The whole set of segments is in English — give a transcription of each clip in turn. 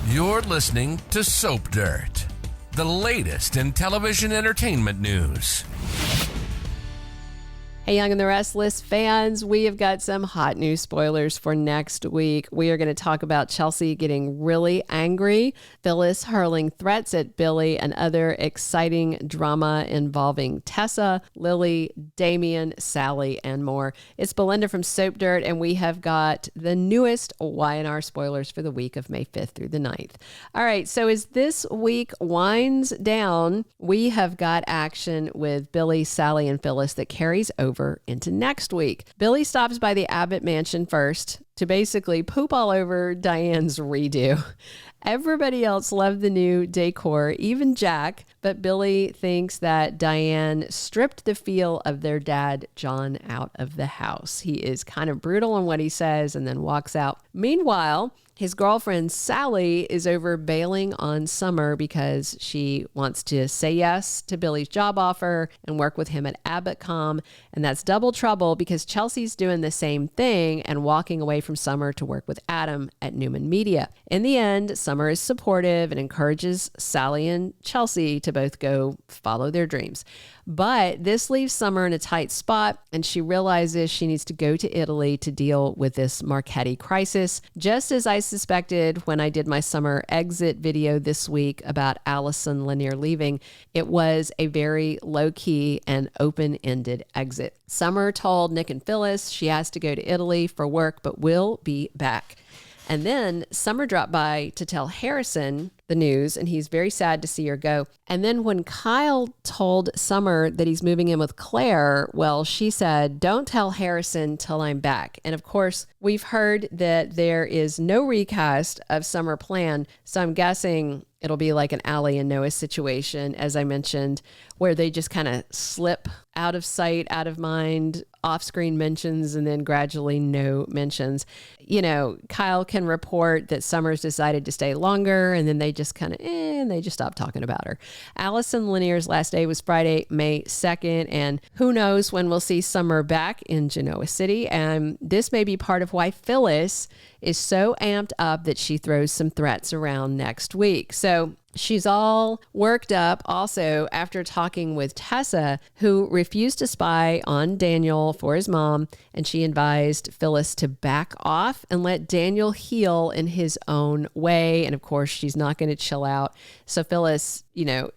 You're listening to Soap Dirt, the latest in television entertainment news. Hey, Young and the Restless fans, we have got some hot news spoilers for next week. We are going to talk about Chelsea getting really angry, Phyllis hurling threats at Billy, and other exciting drama involving Tessa, Lily, Damian, Sally, and more. It's Belinda from Soap Dirt, and we have got the newest Y&R spoilers for the week of May 5th through the 9th. All right, so as this week winds down, we have got action with Billy, Sally, and Phyllis that carries over into next week. Billy stops by the Abbott mansion first to basically poop all over Diane's redo. Everybody else loved the new decor, even Jack, but Billy thinks that Diane stripped the feel of their dad, John, out of the house. He is kind of brutal in what he says and then walks out. Meanwhile, his girlfriend, Sally, is over bailing on Summer because she wants to say yes to Billy's job offer and work with him at Abbottcom. And that's double trouble because Chelsea's doing the same thing and walking away from Summer to work with Adam at Newman Media. In the end, Summer is supportive and encourages Sally and Chelsea to both go follow their dreams. But this leaves Summer in a tight spot, and she realizes she needs to go to Italy to deal with this Marchetti crisis. Just as I suspected when I did my summer exit video this week about Allison Lanier leaving, it was a very low-key and open-ended exit. Summer told Nick and Phyllis she has to go to Italy for work, but will be back. And then Summer dropped by to tell Harrison the news, and he's very sad to see her go. And then when Kyle told Summer that he's moving in with Claire, well, she said, "Don't tell Harrison till I'm back." And of course, we've heard that there is no recast of Summer planned, so I'm guessing it'll be like an Allie and Noah situation, as I mentioned, where they just kind of slip out of sight, out of mind, off-screen mentions, and then gradually no mentions. You know, Kyle can report that Summer's decided to stay longer, and then they just kind of, and they just stop talking about her. Allison Lanier's last day was Friday, May 2nd, and who knows when we'll see Summer back in Genoa City. And this may be part of why Phyllis is so amped up that she throws some threats around next week. So she's all worked up also after talking with Tessa, who refused to spy on Daniel for his mom, and she advised Phyllis to back off and let Daniel heal in his own way. And of course, she's not going to chill out. So Phyllis,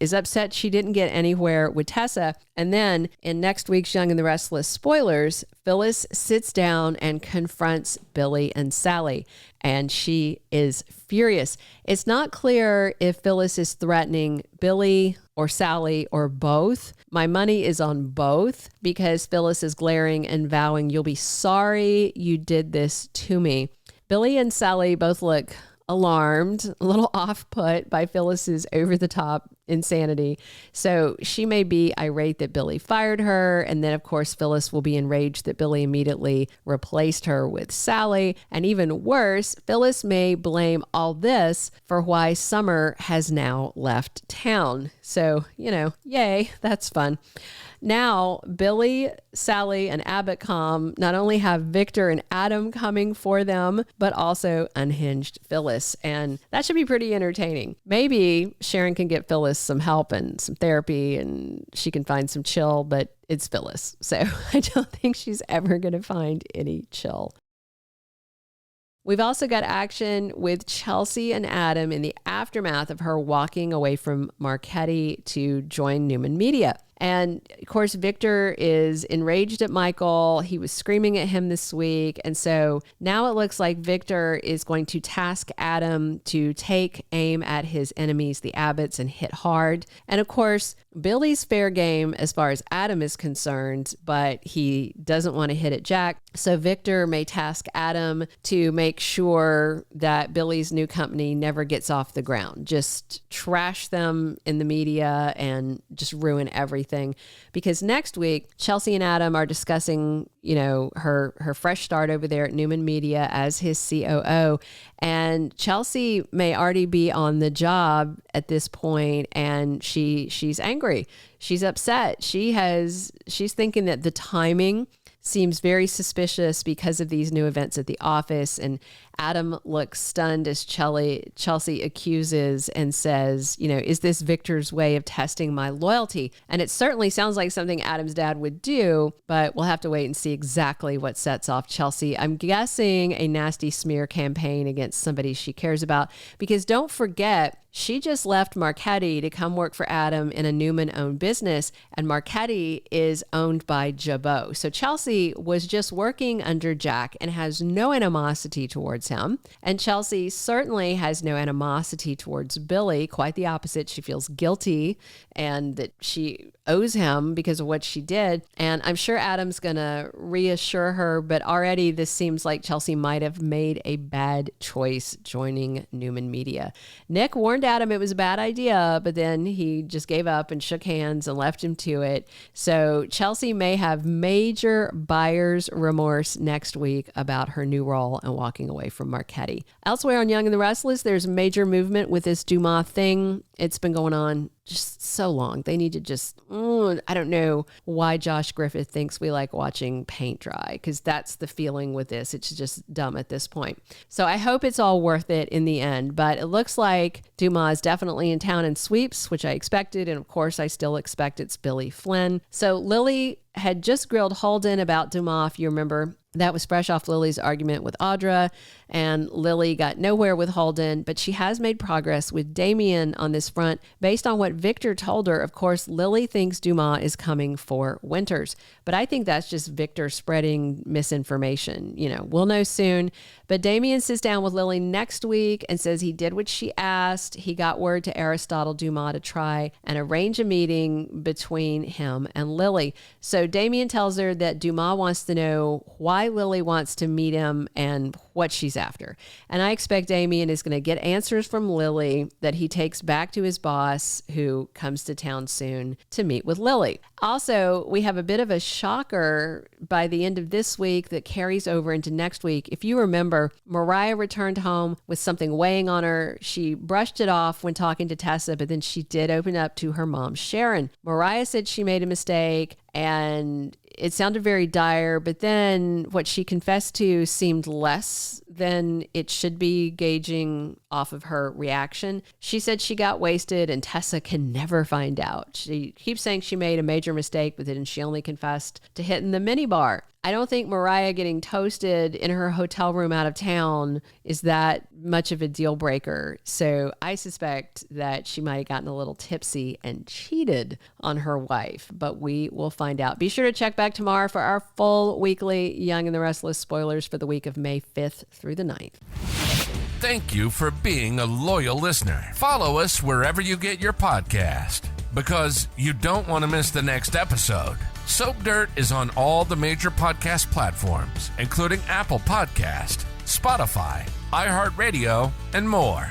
is upset she didn't get anywhere with Tessa. And then in next week's Young and the Restless spoilers, Phyllis sits down and confronts Billy and Sally, and she is furious. It's not clear if Phyllis is threatening Billy or Sally or both. My money is on both because Phyllis is glaring and vowing, "You'll be sorry you did this to me." Billy and Sally both look alarmed, a little off-put by Phyllis's over-the-top insanity. So she may be irate that Billy fired her. And then, of course, Phyllis will be enraged that Billy immediately replaced her with Sally. And even worse, Phyllis may blame all this for why Summer has now left town. So, yay, that's fun. Now, Billy, Sally, and Abbottcom not only have Victor and Adam coming for them, but also unhinged Phyllis. And that should be pretty entertaining. Maybe Sharon can get Phyllis some help and some therapy, and she can find some chill, but it's Phyllis. So I don't think she's ever going to find any chill. We've also got action with Chelsea and Adam in the aftermath of her walking away from Marchetti to join Newman Media. And of course, Victor is enraged at Michael. He was screaming at him this week. And so now it looks like Victor is going to task Adam to take aim at his enemies, the Abbotts, and hit hard. And of course, Billy's fair game as far as Adam is concerned, but he doesn't want to hit at Jack. So Victor may task Adam to make sure that Billy's new company never gets off the ground. Just trash them in the media and just ruin everything. Because next week, Chelsea and Adam are discussing, her fresh start over there at Newman Media as his COO. And Chelsea may already be on the job at this point, and she's angry. She's upset. She's thinking that the timing seems very suspicious because of these new events at the office. And Adam looks stunned as Chelsea accuses and says, is this Victor's way of testing my loyalty? And it certainly sounds like something Adam's dad would do, but we'll have to wait and see exactly what sets off Chelsea. I'm guessing a nasty smear campaign against somebody she cares about, because don't forget, she just left Marchetti to come work for Adam in a Newman-owned business, and Marchetti is owned by Jabot. So Chelsea was just working under Jack and has no animosity towards him. And Chelsea certainly has no animosity towards Billy. Quite the opposite. She feels guilty and that she owes him because of what she did. And I'm sure Adam's going to reassure her, but already this seems like Chelsea might have made a bad choice joining Newman Media. Nick warned Adam it was a bad idea, but then he just gave up and shook hands and left him to it. So Chelsea may have major buyer's remorse next week about her new role and walking away from Marchetti. Elsewhere on Young and the Restless, there's major movement with this Duma thing. It's been going on just so long. They need to just, I don't know why Josh Griffith thinks we like watching paint dry, because that's the feeling with this. It's just dumb at this point. So I hope it's all worth it in the end, but it looks like Duma is definitely in town and sweeps, which I expected. And of course, I still expect it's Billy Flynn. So Lily had just grilled Holden about Duma, if you remember. That was fresh off Lily's argument with Audra, and Lily got nowhere with Holden, but she has made progress with Damian on this front. Based on what Victor told her, of course, Lily thinks Duma is coming for Winters, but I think that's just Victor spreading misinformation. We'll know soon. But Damian sits down with Lily next week and says he did what she asked. He got word to Aristotle Duma to try and arrange a meeting between him and Lily. So Damian tells her that Duma wants to know why Lily wants to meet him and what she's after. And I expect Damian is going to get answers from Lily that he takes back to his boss, who comes to town soon to meet with Lily. Also, we have a bit of a shocker by the end of this week that carries over into next week. If you remember, Mariah returned home with something weighing on her. She brushed it off when talking to Tessa, but then she did open up to her mom, Sharon. Mariah said she made a mistake, and it sounded very dire, but then what she confessed to seemed less than it should be, gauging off of her reaction. She said she got wasted and Tessa can never find out. She keeps saying she made a major mistake, but then she only confessed to hitting the minibar. I don't think Mariah getting toasted in her hotel room out of town is that much of a deal breaker. So I suspect that she might have gotten a little tipsy and cheated on her wife, but we will find out. Be sure to check back tomorrow for our full weekly Young and the Restless spoilers for the week of May 5th through the 9th. Thank you for being a loyal listener. Follow us wherever you get your podcast, because you don't want to miss the next episode. Soap Dirt is on all the major podcast platforms, including Apple Podcast, Spotify, iHeartRadio, and more.